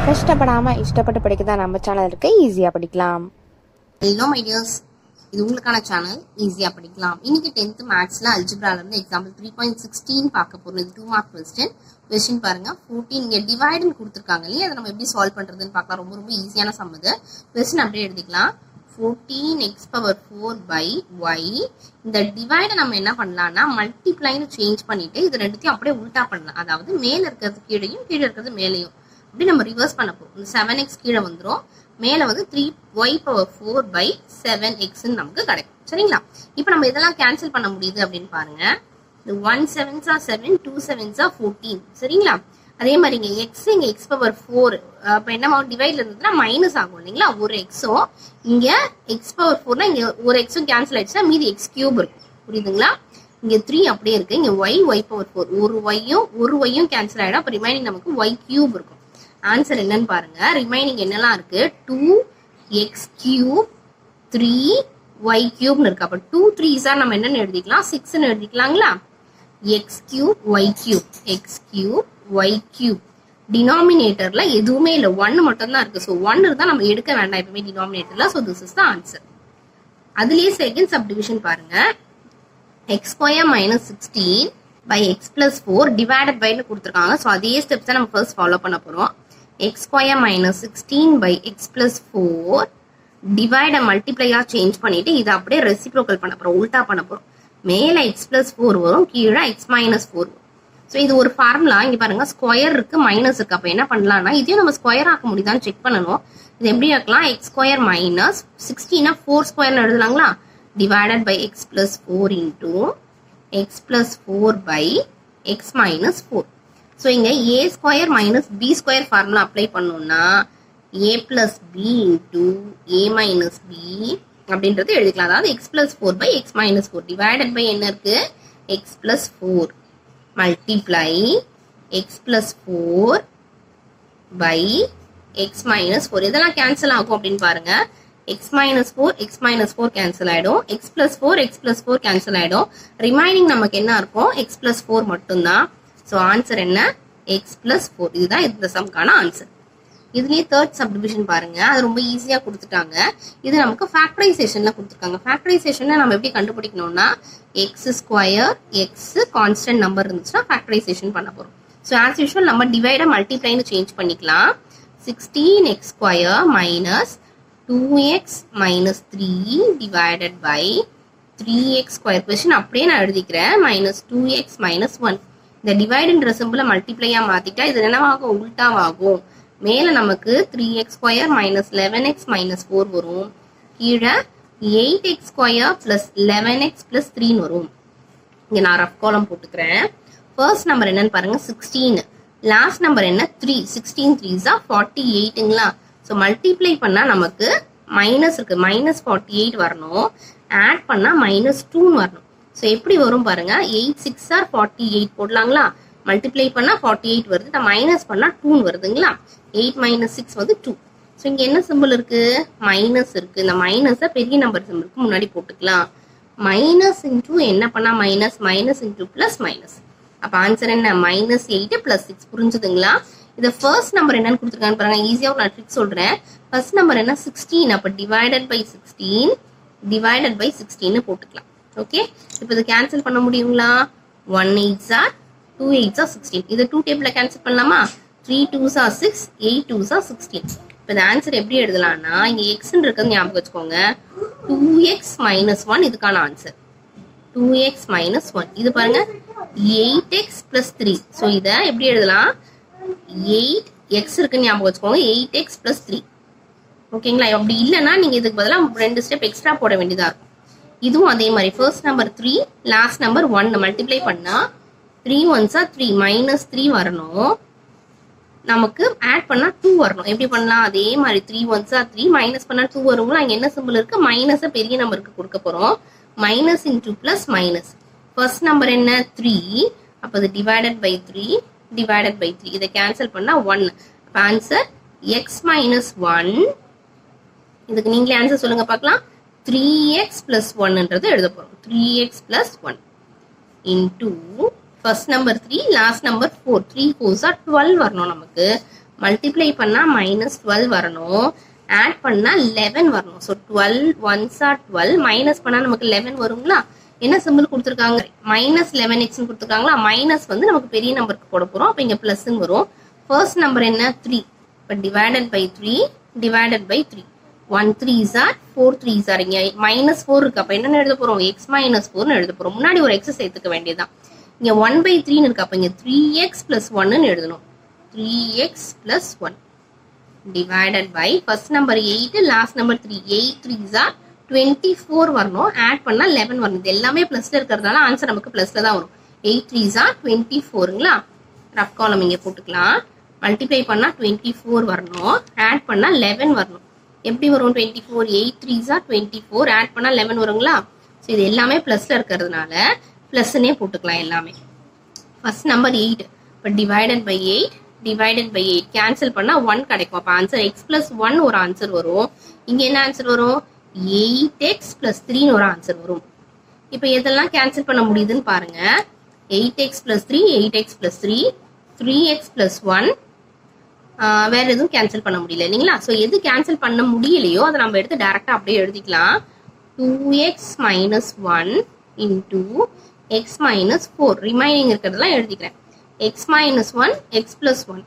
கஷ்டப்படாமல் இஷ்டப்பட்டு படிக்க தான் நம்ம சேனல் இருக்கு, ஈஸியாக படிக்கலாம். ஹலோ மை டியர்ஸ், இது உங்களுக்கான சேனல் ஈஸியாக படிக்கலாம். இன்னைக்கு 10th மேத்ஸில் அல்ஜிப்ராலேருந்து எக்ஸாம்பிள் 3.16 பார்க்க போகிறோம். இது 2 மார்க் கொஸ்டின் பாருங்க. 14 இங்கே டிவைடுன்னு கொடுத்துருக்காங்க இல்லையா, அதை நம்ம எப்படி சால்வ் பண்ணுறதுன்னு பார்க்கலாம். ரொம்ப ரொம்ப ஈஸியான சம் இது. கொஸ்டின் அப்படியே எழுதிக்கலாம். 14x⁴ by y. இந்த டிவைடை நம்ம என்ன பண்ணலாம்னா மல்டிப்ளைன்னு சேஞ்ச் பண்ணிட்டு இது ரெண்டுத்தையும் அப்படியே உல்டா பண்ணலாம். அதாவது மேலே இருக்கிறது கீழையும் கீழே இருக்கிறது மேலேயும் அப்படி நம்ம ரிவர்ஸ் பண்ண போறோம். இந்த 7x கீழே வந்துடும், மேலே வந்து 3y⁴ by 7x நமக்கு கிடைக்கும். சரிங்களா? இப்போ நம்ம இதெல்லாம் கேன்சல் பண்ண முடியுது அப்படின்னு பாருங்க. இந்த 1 7s are 7, 2 7s are 14. சரிங்களா? அதே மாதிரி இங்க எக்ஸ் இங்க x⁴ அப்ப என்ன டிவைட்ல இருந்ததுன்னா மைனஸ் ஆகும் இல்லைங்களா. ஒரு எக்ஸும் இங்க x⁴ இங்க ஒரு எக்ஸும் கேன்சல் ஆயிடுச்சுன்னா மீதி x³ இருக்கும். புரியுதுங்களா? இங்க 3 அப்படியே இருக்கு. இங்க y⁴ ஒரு ஒய்யும் கேன்சல் ஆயிடும். அப்ப ரிமைனிங் நமக்கு y³ இருக்கும். ஆன்சர் என்னன்னு பாருங்க. ரிமைனிங் என்னெல்லாம் இருக்கு? 2x³ 3y³ இருக்கு. அப்ப 2 3s நம்ம என்னன்னு எழுதிக்கலாம்? 6ன்னு எழுதிக்கலாங்களா? x³ y³ டினாமினேட்டர்ல எதுவுமே இல்லை, 1 மட்டும் தான் இருக்கு. ஸோ 1 இருந்தா நம்ம எடுக்க வேண்டாம் எப்பவுமே டினாமினேட்டர்ல. So this is the answer. அதுலயே செகண்ட் சப்டிவிஷன் பாருங்க. x² - 16 by x + 4 டிவைடட் பைன்னு கொடுத்துருக்காங்க. ஸோ அதே ஸ்டெப்ஸ் தான் நம்ம ஃபர்ஸ்ட் ஃபாலோ பண்ண போறோம். x² - 16 by x + 4 டிவைட மல்டிப்ளையா சேஞ்ச் பண்ணிட்டு இதை அப்படியே ரெசிப்ரோக்கல் பண்ண போறோம், உல்டா பண்ண போறோம். மேல x + 4 வரும், கீழே x - 4 வரும். ஸோ இது ஒரு ஃபார்முலா. இங்க பாருங்க, ஸ்கொயர் இருக்கு மைனஸ் இருக்கு. அப்ப என்ன பண்ணலாம்னா இதையும் நம்ம ஸ்கொயர் ஆக்க முடியுதான்னு செக் பண்ணணும். இது எப்படி ஆக்கலாம்? x² - 16 4² எழுதலாங்களா? Divided by x + 4 into x + 4 by x - 4. So இங்க a² - b² ஃபார்முலா அப்ளை பண்ணோம்னா a + b into a - b அப்படின்றது எழுதிக்கலாம். அதாவது x + 4 by x - 4 divided by என்ன இருக்கு? x + 4 multiply x + 4 by x - 4. இதெல்லாம் கேன்சல் ஆகும் அப்படின்னு பாருங்க. x - 4 கேன்சல் ஆயிடும், x + 4 கேன்சல் ஆயிடும். ரிமைனிங் நமக்கு என்ன இருக்கும்? x + 4 மட்டும்தான். ஸோ ஆன்சர் என்ன? x + 4. இதுதான் இந்த சம்கான ஆன்சர். இதுலயே தேர்ட் சப்டிவிஷன் பாருங்க. அது ரொம்ப ஈஸியா கொடுத்துட்டாங்க. இது நமக்கு ஃபேக்டரைசேஷன்ல கொடுத்துருக்காங்க. ஃபேக்டரைசேஷன்ல நம்ம எப்படி கண்டுபிடிக்கணும்னா x² x கான்ஸ்டன்ட் நம்பர் இருந்துச்சுன்னா ஃபேக்டரைசேஷன் பண்ண போறோம். ஸோ ஆஸ் யூஷுவல் நம்ம டிவைட மல்டிப்ளைன்னு சேஞ்ச் பண்ணிக்கலாம். 16x² - 2x - 3 divided by 3x² question அப்படியே நான் எழுதிக்கிறேன். -2x - 1. இந்த டிவைடுன்ற சிம்பிளை மல்டிப்ளையா மாத்திட்டா இது என்னவாகும்? உல்டாவாகும். மேல நமக்கு 3x² - 11x - 4 வரும், கீழே 8x² + 11x + 3 வரும். இங்க நான் ரஃப் காலம் போட்டுக்கிறேன். ஃபர்ஸ்ட் நம்பர் என்னன்னு பாருங்க 16, லாஸ்ட் நம்பர் என்ன 3. 16 3s are 48ங்களா. ஸோ மல்டிப்ளை பண்ணா நமக்கு மைனஸ் இருக்கு, -48 வரணும். ஆட் பண்ணா -2 வரணும். ஸோ எப்படி வரும் பாருங்க. 8 6 are 48 போடலாங்களா? மல்டிப்ளை பண்ணா 48 வருது, மைனஸ் பண்ணா 2 வருதுங்களா? 8 - 6 வந்து 2. ஸோ இங்க என்ன சிம்பிள் இருக்கு? மைனஸ் இருக்கு. இந்த மைனஸை பெரிய நம்பர் சிம்பிளுக்கு முன்னாடி போட்டுக்கலாம். மைனஸ் இன்டூ என்ன பண்ணா மைனஸ் இன்டூ பிளஸ் மைனஸ். அப்ப ஆன்சர் என்ன? -8 + 6. புரிஞ்சுதுங்களா? இது ஃபர்ஸ்ட் நம்பர் என்னன்னு கொடுத்துருக்காங்க பாருங்க. ஈஸியா நான் ட்ரிக் சொல்றேன். ஃபர்ஸ்ட் நம்பர் என்ன 16. அப்ப டிவைடட் பை 16 போட்டுக்கலாம். ஓகே, இப்போ இதை கேன்சல் பண்ண முடியுங்களா? 1 8s are 2 8s are 16. இது 2 டேபிள்ல கேன்சல் பண்ணலாமா? 3 2s are 6, 8 2s are 16. இப்போ இந்த ஆன்சர் எப்படி எழுதலாம்னா இங்க எக்ஸ்ன்னு இருக்கிறது ஞாபகம் வச்சுக்கோங்க. 2x - 1 இதுக்கான ஆன்சர். 2x - 1 இது பாருங்க 8x + 3. ஸோ இதை எப்படி எழுதலாம்? 8x இருக்குன்னு ஞாபகம் வச்சுக்கோங்க, 8x + 3. ஓகேங்களா? அப்படி இல்லைன்னா நீங்க இதுக்கு பதிலாக 2 ஸ்டெப் எக்ஸ்ட்ரா போட வேண்டியதா இருக்கும். இதுவும் அதே மாதிரி first number 3, last number 1 multiply பண்ணா 3 1s are 3 -3 வரணும். நமக்கு ஆட் பண்ணா 2 வரணும். எப்படி பண்ணலாம்? அதே மாதிரி 3 1s are 3 மைனஸ் பண்ணா 2 வருங்களா? அங்க என்ன சிம்பிள் இருக்கு? மைனஸை பெரிய நம்பருக்கு கொடுக்க போறோம். Minus into plus minus. First number என்ன 3. அப்ப அது டிவைடட் பை 3 இதை கேன்சல் பண்ணா 1. அப்ப ஆன்சர் x - 1. இதுக்கு நீங்களே ஆன்சர் சொல்லுங்க பார்க்கலாம். 3x + 1ன்றது எழுத போறோம். 3x + 1 into first number 3, last number 4. 3 4s are 12 வரணும் நமக்கு. மல்டிப்ளை பண்ணா -12 வரணும், ஆட் பண்ணா 11 வரணும். ஸோ 12 ஒன்ஸ் ஆர் 12, மைனஸ் பண்ணா நமக்கு 11 வருங்களா? என்ன சிம்பிள் கொடுத்துருக்காங்க? -11x கொடுத்துருக்காங்களா? மைனஸ் வந்து நமக்கு பெரிய நம்பருக்கு போட போறோம். அப்ப இங்க பிளஸ் வரும். ஃபர்ஸ்ட் நம்பர் என்ன? 3. இப்போ divided by 3 divided by 3. 1 3s are 4 3s are. இங்க -4 இருக்கு. அப்ப என்ன எழுத போறோம்? x -4 எழுத போறோம். முன்னாடி ஒரு x சேர்த்துக்க வேண்டியதுதான். இங்க 1/3 இருக்கு. அப்ப இங்க 3x plus 1 எழுதணும். 3x plus 1 divided by first number 8, last number 3. 8 3s are 24 வரணும். ஆட் பண்ணா 11 வரணும். இது எல்லாமே பிளஸ்ல இருக்கிறதுனால ஆன்சர் நமக்கு பிளஸ்ல தான் வரும். 8 3s are 24ங்களா? ரஃப் காலம் இங்க போட்டுக்கலாம். மல்டிப்ளை பண்ணா 24 வரணும். ஆட் பண்ணா 11 வரணும். எப்படி வரும்? 24 8 3s are 24, ஆட் பண்ணா 11 வருங்களா? ஸோ இது எல்லாமே பிளஸ்ல இருக்கிறதுனால பிளஸ்னே போட்டுக்கலாம் எல்லாமே. First number 8. இப்போ divided by 8 divided by 8 cancel பண்ணா 1 கிடைக்கும். அப்போ ஆன்சர் x plus 1 ஒரு ஆன்சர் வரும். இங்க என்ன ஆன்சர் வரும்? 8x plus 3 ஒரு ஆன்சர் வரும். இப்போ எதெல்லாம் கேன்சல் பண்ண முடியுதுன்னு பாருங்க. 8x plus 3 8x plus 3 3x plus 1. வேற எதுவும் கேன்சல் பண்ண முடியல இல்லைங்களா? ஸோ எது கேன்சல் பண்ண முடியலையோ அதை நம்ம எடுத்து டைரக்டா அப்படியே எழுதிக்கலாம். 2x minus 1 into x minus 4. Remaining இருக்கிறதெல்லாம் எழுதிக்கிறேன். x minus 1 x plus 1.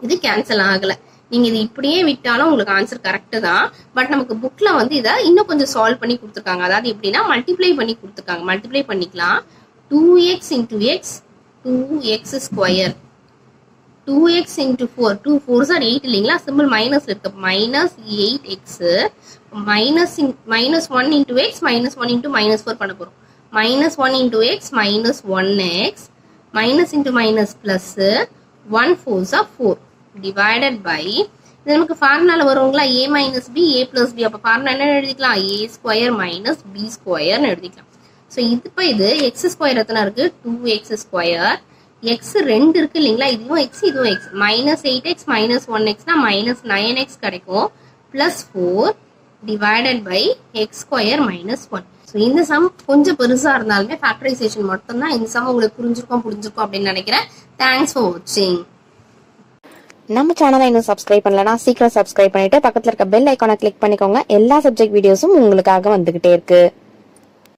இது கேன்சல் ஆகல. நீங்க இது இப்படியே விட்டாலும் உங்களுக்கு ஆன்சர் கரெக்ட் தான். பட் நமக்கு புக்ல வந்து இதை இன்னும் கொஞ்சம் சால்வ் பண்ணி கொடுத்துருக்காங்க. அதாவது எப்படின்னா மல்டிப்ளை பண்ணி கொடுத்துருக்காங்க. மல்டிப்ளை பண்ணிக்கலாம். 2x into x 2x square. 2x into 4. 2 4s are 8 இல்லைங்களா? சிம்பிள் மைனஸ் இருக்கு. Minus 8x minus 1 into x minus 1 into minus 4 பண்ண போறோம். minus 1 into x minus 1x minus into minus plus 1 4s are 4 divided by, இது நமக்கு ஃபார்முலால வருங்களா? a minus b a plus b. அப்ப formula என்ன எழுதிக்கலாம்? a square minus b square னு எழுதிக்கலாம். ஸோ இப்போ இது x ஸ்கொயர் எத்தனை இருக்கு? 2x square. x 2 இருக்கு இல்லைங்களா? இதுவும் x இதுவும் x. minus 8x minus 1x னா minus 9x கிடைக்கும். plus 4 divided by x square minus 1. So இந்த சம் கொஞ்சம் பெருசா இருந்தாலுமே ஃபேக்டரைசேஷன் மட்டும் தான். இந்த சம் உங்களுக்கு புரிஞ்சிருக்கும் அப்படின்னு நினைக்கிறேன். தேங்க்ஸ் ஃபார் வாட்சிங். நம்ம சேனலை இன்னும் சப்ஸ்கிரைப் பண்ணலனா சீக்கிரம் சப்ஸ்கிரைப் பண்ணிட்டு பக்கத்துல இருக்க பெல் ஐகானை கிளிக் பண்ணிக்கோங்க. எல்லா சப்ஜெக்ட் வீடியோஸும் உங்களுக்காக வந்துகிட்டே இருக்கு.